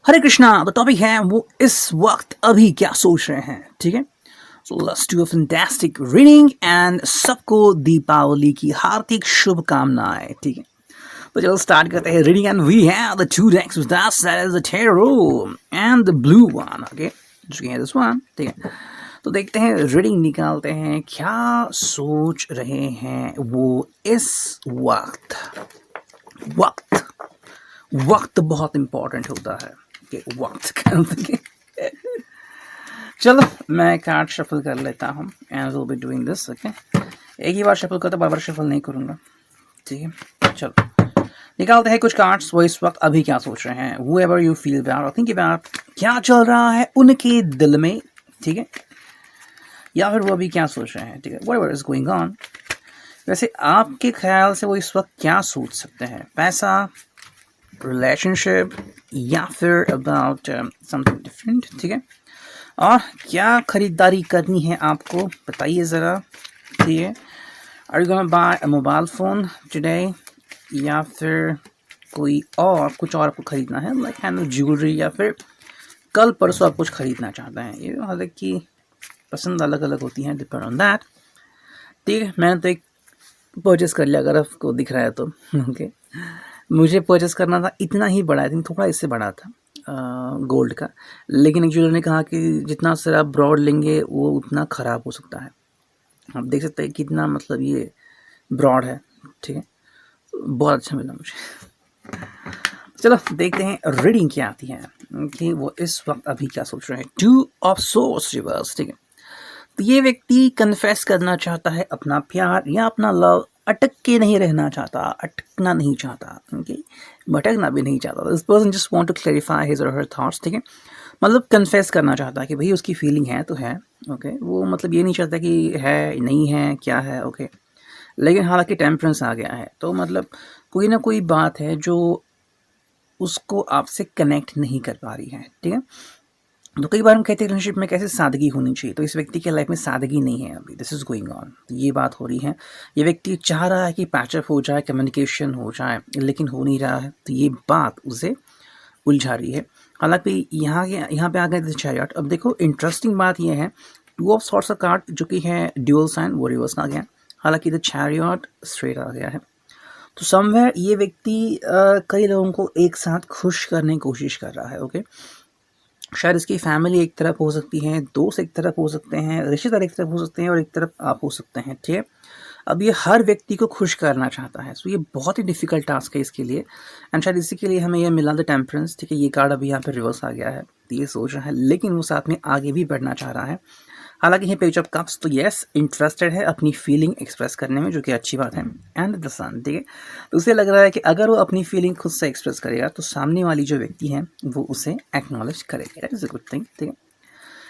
हरे कृष्णा। तो टॉपिक है वो इस वक्त अभी क्या सोच रहे हैं, ठीक है। So let's do a fantastic reading and सबको दीपावली की हार्दिक शुभकामनाएं, ठीक है। तो चलो स्टार्ट करते हैं reading and we have the two decks with us, that is the tarot and the blue one, okay, जो कि है दिस वन, ठीक है। तो देखते हैं रीडिंग निकालते हैं क्या सोच रहे हैं वो इस वक्त। वक्त वक्त बहुत इंपॉर्टेंट होता है कि वक्त का चलो मैं कार्ड शफल कर लेता हूँ and will be doing this, okay. एक ही बार शफल करता, बार बार शफल नहीं करूँगा, ठीक है। चलो निकालते हैं कुछ कार्ड्स, वो इस वक्त अभी क्या सोच रहे हैं। whoever you feel about or think about, क्या चल रहा है उनके दिल में, ठीक है, या फिर वो अभी क्या सोच रहे हैं, ठीक है। whatever is going on, वैसे आपके ख्याल से वो इस वक्त क्या सोच सकते हैं। पैसा, रिलेशनशिप, या फिर अबाउट समथिंग डिफरेंट, ठीक है। और क्या खरीदारी करनी है आपको बताइए ज़रा, ठीक है। Are you gonna buy a mobile phone today, या फिर कोई और कुछ और आपको ख़रीदना है, लाइक हैंड ज्वेलरी, या फिर कल परसों आप कुछ ख़रीदना चाहते हैं। ये हालांकि पसंद अलग अलग होती हैं, डिपेंड ऑन दैट, ठीक है। मैंने तो एक परचेज़ कर लिया, अगर आपको दिख रहा है तो, ओके। मुझे परचेज़ करना था, इतना ही बड़ा, आई थिंक थोड़ा इससे बड़ा था, गोल्ड का। लेकिन एक ज्वेलर ने कहा कि जितना सर आप ब्रॉड लेंगे वो उतना ख़राब हो सकता है। आप देख सकते हैं कितना, मतलब ये ब्रॉड है, ठीक है। बहुत अच्छा मिला मुझे। चलो देखते हैं रीडिंग क्या आती है कि वो इस वक्त अभी क्या सोच रहे हैं। 2 ऑफ सोर्स रिवर्स, ठीक है। तो ये व्यक्ति कन्फेस करना चाहता है अपना प्यार या अपना लव, अटक के नहीं रहना चाहता, अटकना नहीं चाहता, ओके, भटकना भी नहीं चाहता। This person just want to clarify his और हर थॉट्स, ठीक है। मतलब कन्फेस करना चाहता है कि भाई उसकी फीलिंग है तो है, ओके। वो मतलब ये नहीं चाहता कि है नहीं है क्या है, ओके। लेकिन हालांकि टेम्परेंस आ गया है, तो मतलब कोई ना कोई बात है जो उसको आपसे कनेक्ट नहीं कर पा रही है, ठीक है। तो कई बार हम कहते हैं रिलेशनशिप में कैसे सादगी होनी चाहिए, तो इस व्यक्ति के लाइफ में सादगी नहीं है अभी, दिस इज गोइंग ऑन, तो ये बात हो रही है। ये व्यक्ति चाह रहा है कि पैचअप हो जाए, कम्युनिकेशन हो जाए, लेकिन हो नहीं रहा है, तो ये बात उसे उलझा रही है। हालांकि यहाँ पे आ गए चैरियट। अब देखो इंटरेस्टिंग बात यह है, 2 ऑफ सॉर्ट्स का कार्ड जो कि है ड्यूअल साइन, वो रिवर्स आ गया। हालांकि द चैरियट स्ट्रेट आ गया है। तो समवेयर ये व्यक्ति कई लोगों को एक साथ खुश करने की कोशिश कर रहा है, ओके। शायद इसकी फैमिली एक तरफ हो सकती है, दोस्त एक तरफ हो सकते हैं, रिश्तेदार एक तरफ हो सकते हैं, और एक तरफ आप हो सकते हैं, ठीक है। अब ये हर व्यक्ति को खुश करना चाहता है, सो ये बहुत ही डिफिकल्ट टास्क है इसके लिए। एंड शायद इसी के लिए हमें ये मिला द टेम्परेंस, ठीक है। ये कार्ड अभी यहाँ पे रिवर्स आ गया है, तो ये सोच रहा है, लेकिन वो साथ में आगे भी बढ़ना चाह रहा है। हालांकि ये पेज ऑफ कप्स तो यस इंटरेस्टेड है अपनी फीलिंग एक्सप्रेस करने में, जो कि अच्छी बात है। एंड द सन, ठीक है। तो उसे लग रहा है कि अगर वो अपनी फीलिंग खुद से एक्सप्रेस करेगा तो सामने वाली जो व्यक्ति है वो उसे एक्नॉलेज करेगा, that is a good thing, ठीक है।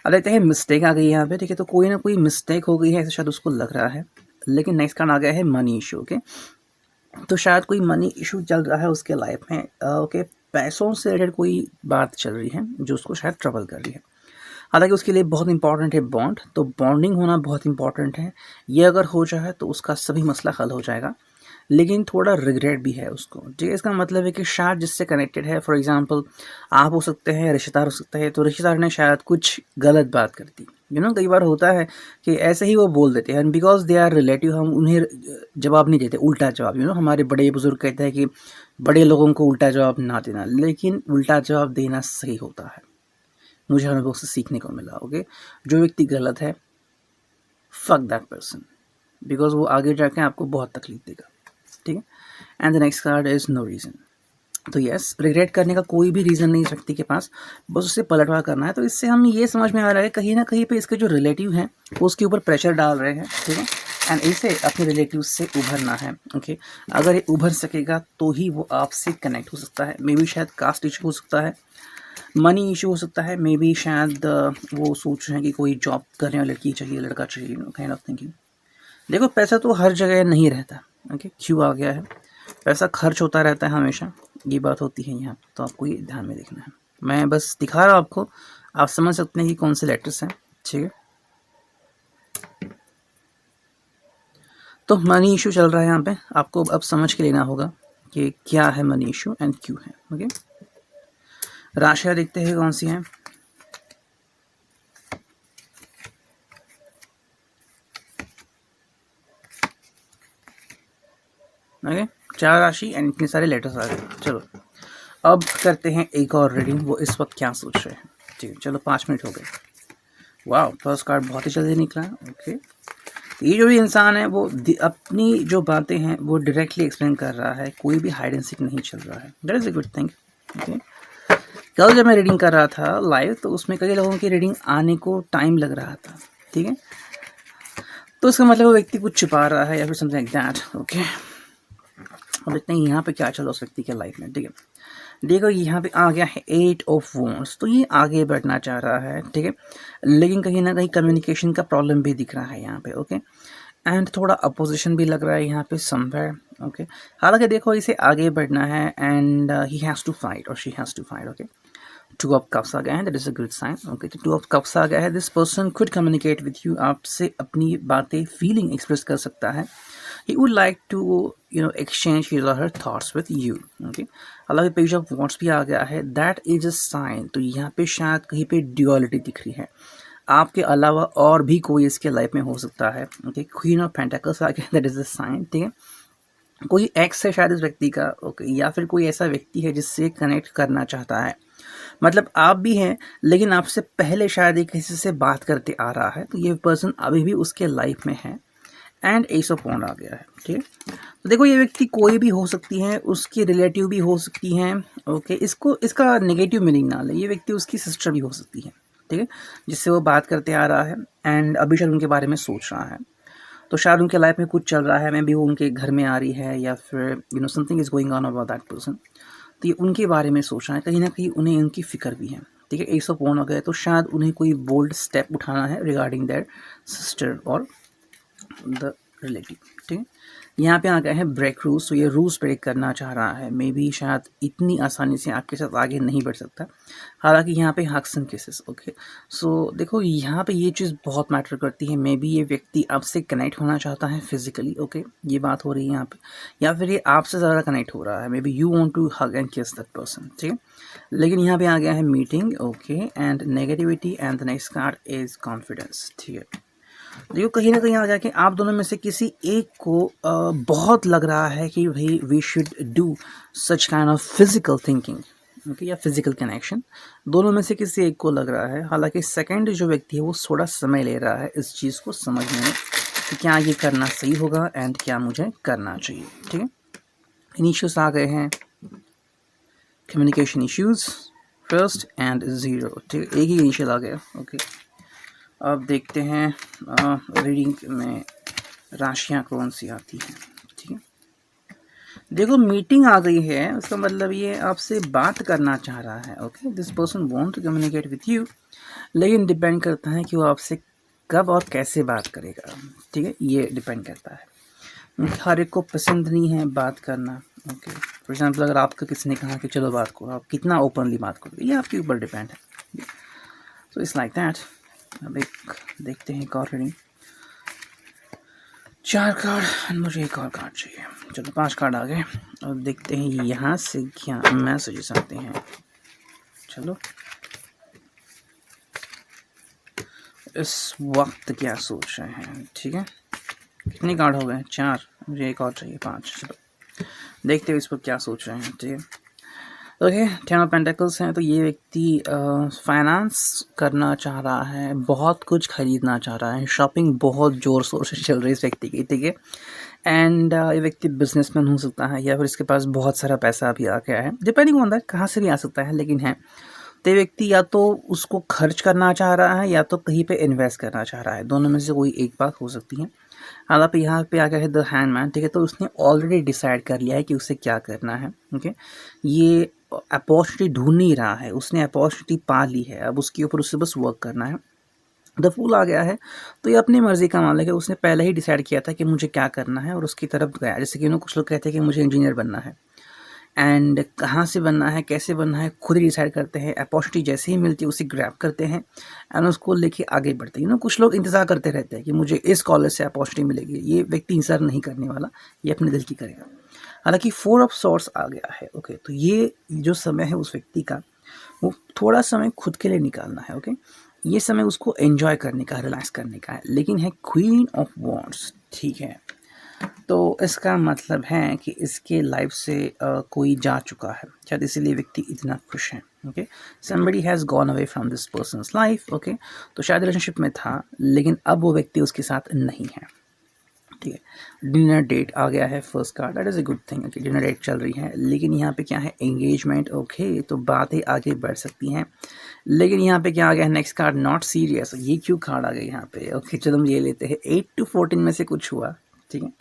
अब देखते हैं मिस्टेक आ गई यहाँ पे, ठीक है। तो कोई ना कोई मिस्टेक हो गई है, ऐसा शायद उसको लग रहा है। लेकिन नेक्स्ट कार्ड आ गया है मनी इशू, ओके। तो शायद कोई मनी इशू चल रहा है उसके लाइफ में, ओके। पैसों से रिलेटेड कोई बात चल रही है जो उसको शायद ट्रबल कर रही है। हालांकि उसके लिए बहुत इंपॉर्टेंट है बॉन्ड, तो बॉन्डिंग होना बहुत इंपॉर्टेंट है। ये अगर हो जाए तो उसका सभी मसला हल हो जाएगा। लेकिन थोड़ा रिग्रेट भी है उसको, ठीक है। इसका मतलब है कि शायद जिससे कनेक्टेड है, फॉर एग्जांपल आप हो सकते हैं, रिश्तेदार हो सकते हैं, तो रिश्तेदार ने शायद कुछ गलत बात कर दी, कई बार होता है कि ऐसे ही वो बोल देते हैं, बिकॉज दे आर रिलेटिव, हम उन्हें जवाब नहीं देते, उल्टा जवाब। हमारे बड़े बुजुर्ग कहते हैं कि बड़े लोगों को उल्टा जवाब ना देना, लेकिन उल्टा जवाब देना सही होता है। मुझे अनुभव से सीखने को मिला, ओके। जो व्यक्ति गलत है, फक दैट पर्सन, बिकॉज वो आगे जाके आपको बहुत तकलीफ देगा, ठीक है। And the next card is no reason. तो यस, रिग्रेट करने का कोई भी रीज़न नहीं इस व्यक्ति के पास, बस उसे पलटवार करना है। तो इससे हम ये समझ में आ रहा है कहीं ना कहीं पे इसके जो रिलेटिव हैं वो उसके ऊपर प्रेशर डाल रहे हैं, ठीक है। एंड इसे अपने रिलेटिव से उभरना है, ओके। अगर ये उभर सकेगा तो ही वो आपसे कनेक्ट हो सकता है। मे बी शायद कास्ट इशू हो सकता है, मनी इशू हो सकता है, मे बी शायद वो सोच रहे हैं कि कोई जॉब करने वाली लड़की चाहिए, लड़का चाहिए, काइंड ऑफ थिंकिंग। देखो पैसा तो हर जगह नहीं रहता, ओके। क्यों आ गया है, पैसा खर्च होता रहता है हमेशा, ये बात होती है यहाँ, तो आपको ये ध्यान में देखना है। मैं बस दिखा रहा हूँ आपको, आप समझ सकते हैं कि कौन से लेटर्स हैं, ठीक है। तो मनी इशू चल रहा है यहाँ पे, आपको अब समझ के लेना होगा कि क्या है मनी इशू एंड क्यों है, ओके। राशियाँ देखते हैं कौन सी हैं। ओके, 4 राशि एंड इतने सारे लेटर्स आ गए। चलो अब करते हैं एक और रीडिंग, वो इस वक्त क्या सोच रहे हैं। ठीक है, चलो 5 मिनट हो गए। वाह, फर्स्ट कार्ड बहुत ही जल्दी निकला। ओके, ये जो भी इंसान है वो अपनी जो बातें हैं वो डायरेक्टली एक्सप्लेन कर रहा है, कोई भी हाइड एंड सीक नहीं चल रहा है। That is a good thing. Okay, कल जब मैं रीडिंग कर रहा था लाइव तो उसमें कई लोगों की रीडिंग आने को टाइम लग रहा था। ठीक है, तो उसका मतलब वो व्यक्ति कुछ छुपा रहा है या फिर समथिंग लाइक दैट। ओके, अब देखते हैं यहाँ पे क्या चल रहा है उस व्यक्ति के लाइफ में। ठीक है, देखो यहाँ पे आ गया है 8 ऑफ वॉन्ड्स, तो ये आगे बढ़ना चाह रहा है। ठीक है, लेकिन कहीं ना कहीं कम्युनिकेशन का प्रॉब्लम भी दिख रहा है यहाँ पे। ओके, एंड थोड़ा अपोजिशन भी लग रहा है यहाँ पे समवेयर। ओके, हालांकि देखो इसे आगे बढ़ना है and he has to fight or she has to fight. Okay, 2 of cups आ गया है, that is a good sign. Okay, तो 2 ऑफ कप्स आ गया है। This person could communicate with you, आपसे अपनी बातें फीलिंग एक्सप्रेस कर सकता है। he would like to exchange his or her thoughts with you. Okay, हालांकि पेज ऑफ वॉन्ड्स भी आ गया है, दैट इज अ साइन। तो यहाँ पे शायद कहीं पे ड्यूअलिटी दिख रही है, आपके अलावा और भी कोई इसके लाइफ में हो सकता है। ओके, क्वीन ऑफ पेंटाकल्स आ गया, दैट इज अ साइन। ठीक है, कोई एक्स है शायद इस व्यक्ति का। ओके, या फिर कोई ऐसा व्यक्ति है जिससे कनेक्ट करना चाहता है, मतलब आप भी हैं लेकिन आपसे पहले शायद एक किसी से बात करते आ रहा है, तो ये पर्सन अभी भी उसके लाइफ में है। एंड एस ऑफ वॉन्ड आ गया है। ठीक है, तो देखो ये व्यक्ति कोई भी हो सकती है, उसकी रिलेटिव भी हो सकती हैं। ओके, इसका नेगेटिव मीनिंग ना ले, ये व्यक्ति उसकी सिस्टर भी हो सकती है। ठीक है, जिससे वो बात करते आ रहा है एंड अभी शायद उनके बारे में सोच रहा है। तो शायद उनके लाइफ में कुछ चल रहा है, मैं भी वो उनके घर में आ रही है या फिर something is going on about that person. तो ये उनके बारे में सोच रहा है, कहीं ना कहीं उन्हें उनकी फिक्र भी है। ठीक है, एस ऑफ वॉन्ड आ गया, तो शायद उन्हें कोई बोल्ड स्टेप उठाना है रिगार्डिंग दैट सिस्टर और द रिलेटिव। ठीक है, यहाँ पे आ गया है ब्रेक रूल्स, तो ये रूल्स ब्रेक करना चाह रहा है। मे बी शायद इतनी आसानी से आपके साथ आगे नहीं बढ़ सकता, हालांकि यहाँ पे हक्स एंड किसेस। ओके, सो देखो यहाँ पे ये चीज़ बहुत मैटर करती है। मे बी ये व्यक्ति आपसे कनेक्ट होना चाहता है फिजिकली। ओके, ये बात हो रही है यहाँ पे, या फिर ये आपसे ज़्यादा कनेक्ट हो रहा है। Maybe you want to hug and kiss that person. ठीक है, लेकिन यहाँ पे आ गया है meeting. Okay, and negativity and the next card is confidence. ठीक है, देखो कहीं ना कहीं आ गया कि आप दोनों में से किसी एक को बहुत लग रहा है कि भाई we should do such kind of physical thinking. Okay, या फिजिकल कनेक्शन, दोनों में से किसी एक को लग रहा है। हालांकि सेकंड जो व्यक्ति है वो थोड़ा समय ले रहा है इस चीज़ को समझने में कि क्या ये करना सही होगा एंड क्या मुझे करना चाहिए। ठीक है, इनिशियल्स आ गए हैं, कम्युनिकेशन इश्यूज फर्स्ट एंड 0। ठीक है, एक ही इनिशियल आ गया। ओके, अब देखते हैं रीडिंग में राशियाँ कौन सी आती हैं। ठीक है, देखो मीटिंग आ गई है, उसका मतलब ये आपसे बात करना चाह रहा है। Okay, this person want to communicate with you, लेकिन डिपेंड करता है कि वो आपसे कब और कैसे बात करेगा। ठीक है, ये डिपेंड करता है, हर एक को पसंद नहीं है बात करना। ओके, फॉर एग्जाम्पल अगर आपको किसी ने कहा कि चलो बात करो, आप कितना ओपनली बात करोगे ये आपके ऊपर डिपेंड है। So it's like that. अब एक देखते हैं एक और रीडिंग, 4 कार्ड, मुझे एक और कार्ड चाहिए। चलो 5 कार्ड आ गए। अब देखते हैं यहाँ से क्या मैसेजेस आते हैं। चलो इस वक्त क्या सोच रहे हैं। ठीक है, कितने कार्ड हो गए? 4, मुझे एक और चाहिए 5। चलो देखते हैं इस पर क्या सोच रहे हैं। ठीक है, ओके, 10 ऑफ पेंटिकल्स हैं, तो ये व्यक्ति फाइनेंस करना चाह रहा है, बहुत कुछ खरीदना चाह रहा है, शॉपिंग बहुत ज़ोर शोर से चल रही है इस व्यक्ति की। ठीक है, एंड ये व्यक्ति बिजनेसमैन हो सकता है या फिर इसके पास बहुत सारा पैसा भी आ गया है, डिपेंडिंग ऑन दैट कहाँ से भी आ सकता है, लेकिन है तो ये व्यक्ति या तो उसको खर्च करना चाह रहा है या तो कहीं पे इन्वेस्ट करना चाह रहा है, दोनों में से कोई एक बात हो सकती है। हालांकि यहाँ पे आ गया है द हैंडमैन। ठीक है, तो उसने ऑलरेडी डिसाइड कर लिया है कि उसे क्या करना है। ओके, ये अपॉर्चुनिटी ढूंढ नहीं रहा है, उसने अपॉर्चुनिटी पा ली है, अब उसके ऊपर उसे बस वर्क करना है। द फूल आ गया है, तो ये अपनी मर्जी का मालिक है, उसने पहले ही डिसाइड किया था कि मुझे क्या करना है और उसकी तरफ गया। जैसे कि कुछ लोग कहते हैं कि मुझे इंजीनियर बनना है, एंड कहाँ से बनना है, कैसे बनना है, खुद ही डिसाइड करते हैं। अपॉर्चुनिटी जैसे ही मिलती है उसे ग्रैब करते हैं एंड उसको लेके आगे बढ़ते हैं। कुछ लोग इंतज़ार करते रहते हैं कि मुझे इस कॉलेज से अपॉर्चुनिटी मिलेगी, ये व्यक्ति इंतज़ार नहीं करने वाला, ये अपने दिल की करेगा। हालांकि 4 ऑफ सॉर्ड्स आ गया है। ओके, तो ये जो समय है उस व्यक्ति का, वो थोड़ा समय खुद के लिए निकालना है। ओके, ये समय उसको एंजॉय करने का, रिलैक्स करने का है। लेकिन है क्वीन ऑफ वॉन्ड्स, ठीक है, तो इसका मतलब है कि इसके लाइफ से कोई जा चुका है, शायद इसीलिए व्यक्ति इतना खुश है। Okay, somebody has gone away from this persons life. Okay, तो शायद रिलेशनशिप में था लेकिन अब वो व्यक्ति उसके साथ नहीं है। ठीक है, डिनर डेट आ गया है first card, that is a good thing. Okay, dinner date चल रही है, लेकिन यहाँ पे क्या है, एंगेजमेंट। ओके, तो बातें आगे बढ़ सकती हैं। लेकिन यहाँ पे क्या आ गया है, नेक्स्ट कार्ड नॉट सीरियस। ये क्यों कार्ड आ गया यहाँ पे? ओके, चलो हम ये लेते हैं, 8 to 14 में से कुछ हुआ। ठीक है,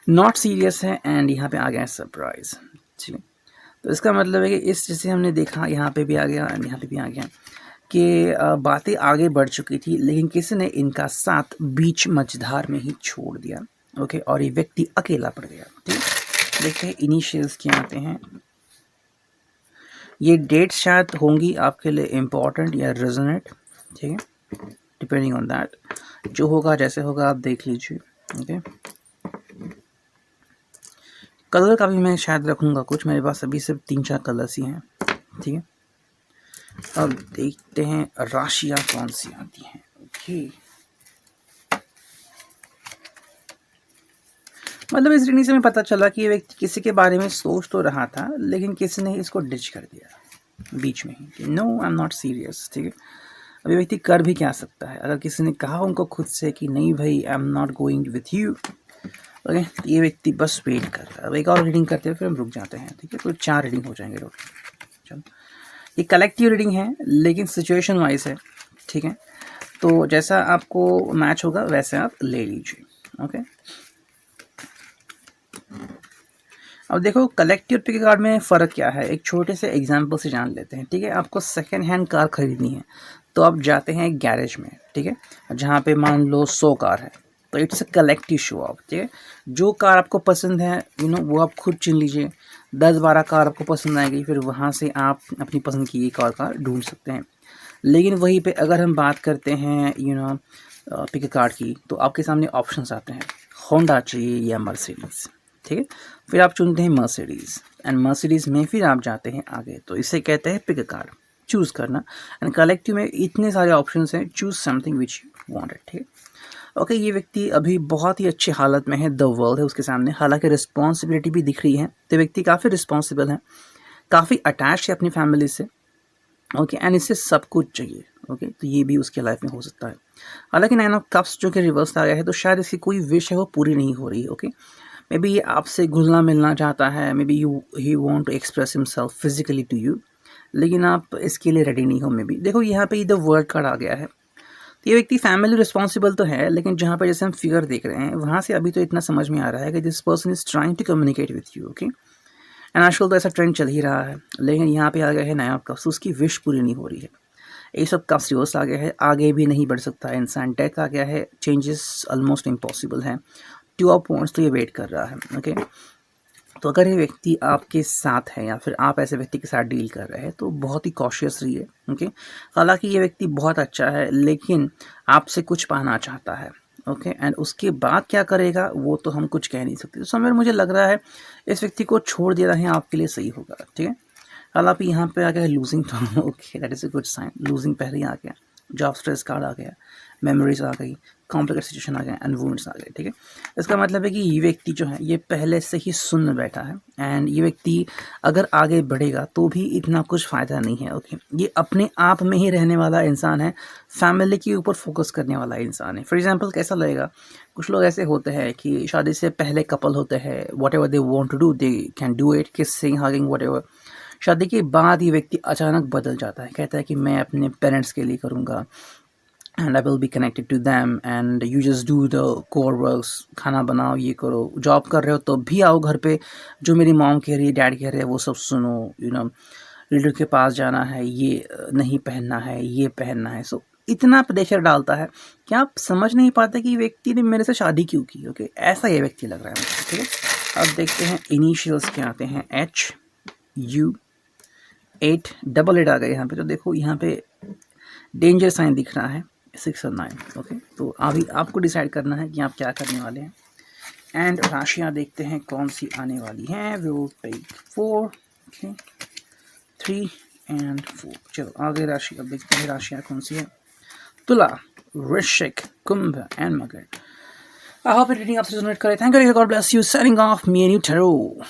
नॉट सीरियस है एंड यहाँ पे आ गया है सरप्राइज। ठीक है, तो इसका मतलब है कि इस जैसे हमने देखा यहाँ पे भी आ गया एंड यहाँ पे भी आ गया कि बातें आगे बढ़ चुकी थी लेकिन किसी ने इनका साथ बीच मझधार में ही छोड़ दिया। ओके, और ये व्यक्ति अकेला पड़ गया। ठीक, देखते हैं इनिशियल्स क्या आते हैं। ये डेट्स शायद होंगी आपके लिए इम्पोर्टेंट या रेजोनेट। ठीक है, डिपेंडिंग ऑन दैट, जो होगा जैसे होगा आप देख लीजिए। ओके, कलर का भी मैं शायद रखूँगा कुछ, मेरे पास अभी सिर्फ 3-4 कलर्स ही हैं। ठीक है, अब देखते हैं राशियाँ कौन सी आती हैं। ओके, मतलब इस रीडिंग से हमें पता चला कि ये व्यक्ति किसी के बारे में सोच तो रहा था लेकिन किसी ने इसको डिच कर दिया बीच में ही कि no I am not serious. ठीक है, अब ये व्यक्ति कर भी क्या सकता है, अगर किसी ने कहा उनको खुद से कि नहीं भाई आई am not going with you. Okay, ये व्यक्ति बस वेट कर रहा है। अब एक और रीडिंग करते हैं फिर हम रुक जाते हैं। ठीक है, तो 4 रीडिंग हो जाएंगे टोटल। चलो, ये कलेक्टिव रीडिंग है लेकिन सिचुएशन वाइज है। ठीक है, तो जैसा आपको मैच होगा वैसे आप ले लीजिए। ओके, अब देखो कलेक्टिव पिक कार्ड में फ़र्क क्या है, एक छोटे से एग्जांपल से जान लेते हैं। ठीक है, आपको सेकेंड हैंड कार खरीदनी है तो आप जाते हैं गैरेज में। ठीक है, जहाँ पे मान लो 100 कार है तो it's a collective show off. ठीक है, जो कार आपको पसंद है वो आप खुद चुन लीजिए। 10-12 कार आपको पसंद आएगी, फिर वहाँ से आप अपनी पसंद की एक और कार ढूंढ सकते हैं। लेकिन वहीं पे अगर हम बात करते हैं पिक कार्ड की, तो आपके सामने ऑप्शंस आते हैं, होंडा चाहिए या मर्सिडीज़। ठीक है, फिर आप चुनते हैं मर्सिडीज़ एंड मर्सिडीज़ में फिर आप जाते हैं आगे, तो इसे कहते हैं पिक कार्ड, चूज़ करना। एंड कलेक्टिव में इतने सारे ऑप्शंस हैं, choose something which you wanted. ठीक है, ओके, ये व्यक्ति अभी बहुत ही अच्छी हालत में है, द वर्ल्ड है उसके सामने, हालांकि रिस्पॉन्सिबिलिटी भी दिख रही है, तो व्यक्ति काफ़ी रिस्पॉन्सिबल है, काफ़ी अटैच है अपनी फैमिली से। ओके, एंड इससे सब कुछ चाहिए। ओके, तो ये भी उसके लाइफ में हो सकता है। हालांकि 9 ऑफ कप्स जो कि रिवर्स आ गया है, तो शायद इसकी कोई विश है वो पूरी नहीं हो रही है। ओके, मे बी ये आपसे घुलना मिलना चाहता है, maybe he want to express himself physically to you, लेकिन आप इसके लिए रेडी नहीं हो। मे बी देखो यहाँ पे द वर्ड कार्ड आ गया है, तो ये व्यक्ति फैमिली रिस्पॉन्सिबल तो है, लेकिन जहाँ पर जैसे हम फिगर देख रहे हैं वहाँ से अभी तो इतना समझ में आ रहा है कि this person is trying to communicate with you. Okay, and आजकल तो ऐसा ट्रेंड चल ही रहा है, लेकिन यहाँ पे आ गया है नया कप्स, उसकी विश पूरी नहीं हो रही है। ये सब कप्स रिवर्स आ गया है, आगे भी नहीं बढ़ सकता है इंसान, डेथ आ गया है, चेंजेस ऑलमोस्ट इम्पॉसिबल है। 2 ऑफ पॉइंट्स तो ये वेट कर रहा है। ओके, तो अगर ये व्यक्ति आपके साथ है या फिर आप ऐसे व्यक्ति के साथ डील कर रहे हैं तो बहुत ही कॉशियस रहिए। ओके, हालांकि ये व्यक्ति बहुत अच्छा है लेकिन आपसे कुछ पाना चाहता है। ओके, एंड उसके बाद क्या करेगा वो तो हम कुछ कह नहीं सकते। तो समझ मुझे लग रहा है इस व्यक्ति को छोड़ देना ही आपके लिए सही होगा। ठीक है, हालांकि यहाँ पे आ गया लूजिंग, तो okay that is a good sign. Losing पहले ही आ गया, जॉब स्ट्रेस कार्ड आ गया, मेमोरीज आ गई, कॉम्प्लिकेटेड सिचुएशन आ गया एंड वुंड्स आ गए। ठीक है, इसका मतलब है कि ये व्यक्ति जो है ये पहले से ही सुन बैठा है एंड ये व्यक्ति अगर आगे बढ़ेगा तो भी इतना कुछ फ़ायदा नहीं है। ओके, ये अपने आप में ही रहने वाला इंसान है, फैमिली के ऊपर फोकस करने वाला इंसान है। फॉर एग्जांपल कैसा लगेगा, कुछ लोग ऐसे होते हैं कि शादी से पहले कपल होते हैं, whatever they want to do they can do it, kissing, hugging, whatever. शादी के बाद ये व्यक्ति अचानक बदल जाता है, कहता है कि मैं अपने पेरेंट्स के लिए करूँगा and I will be connected to them and you just do the core works, खाना बनाओ, ये करो, जॉब कर रहे हो तो भी आओ घर पे, जो मेरी मॉम कह रही है, डैड कह रहे हैं वो सब सुनो, लीडर के पास जाना है, ये नहीं पहनना है, ये पहनना है। सो इतना प्रेशर डालता है कि आप समझ नहीं पाते कि व्यक्ति ने मेरे से शादी क्यों की। ओके, ऐसा ये व्यक्ति लग रहा है मुझे। ठीक है, अब देखते हैं इनिशियल्स क्या आते हैं, HU8 8 आ गए यहाँ पे। तो देखो यहाँ पे डेंजर साइन दिख रहा है, 6 और 9। ओके, तो अभी आपको डिसाइड करना है कि आप क्या करने वाले हैं। एंड राशियाँ देखते हैं कौन सी आने वाली हैं। We will take 4, 3, and 4। चलो आगे राशि अब देखते हैं राशियाँ कौन सी है। तुला, वृश्चिक, कुंभ एंड मकर। आई होप रीडिंग आपसे रेजोनेट करे। Thank you, god bless you. Signing off, me and you tarot.